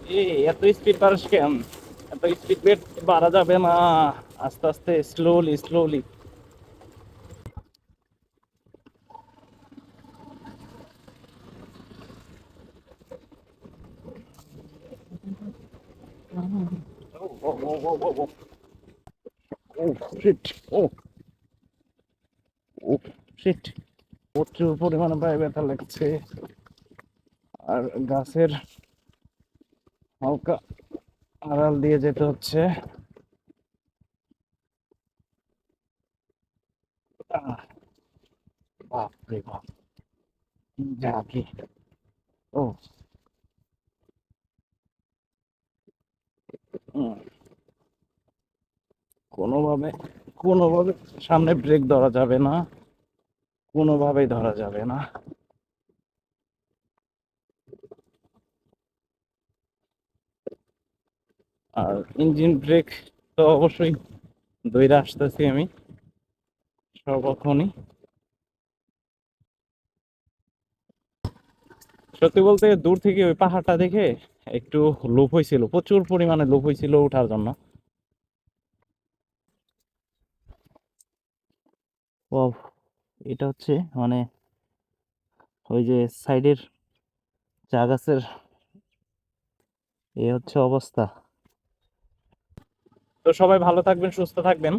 এই এত স্পিড পারিস কেন? এত স্পিড ব্রেক বাড়া যাবে না, আস্তে আস্তে স্লোলি স্লোলি। ও ও ও ও ও ও শিট। ও ও শিট। প্রচুর পরিমাণে পায়ে ব্যথা লাগছে। আর গাছের হালকা আড়াল দিয়ে যেতে হচ্ছে। আহ, বাপ রে বাপ, যা কি! ও হুম, কোনোভাবে কোনোভাবে সামনে ব্রেক ধরা যাবে না, কোনোভাবেই ধরা যাবে না। আর ইঞ্জিন ব্রেক তো অবশ্যই ধইরা আসতেছি আমি সর্বক্ষণই। সত্যি বলতে দূর থেকে ওই পাহাড়টা দেখে একটু লোভ হয়েছিল, প্রচুর পরিমাণে লোভ হয়েছিল ওঠার জন্য। ও, এটা হচ্ছে মানে ওই যে সাইডের চা গাছের এই হচ্ছে অবস্থা। তো সবাই ভালো থাকবেন, সুস্থ থাকবেন।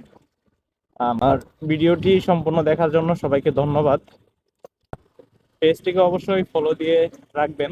আমার ভিডিওটি সম্পূর্ণ দেখার জন্য সবাইকে ধন্যবাদ। পেজটিকে অবশ্যই ফলো দিয়ে রাখবেন।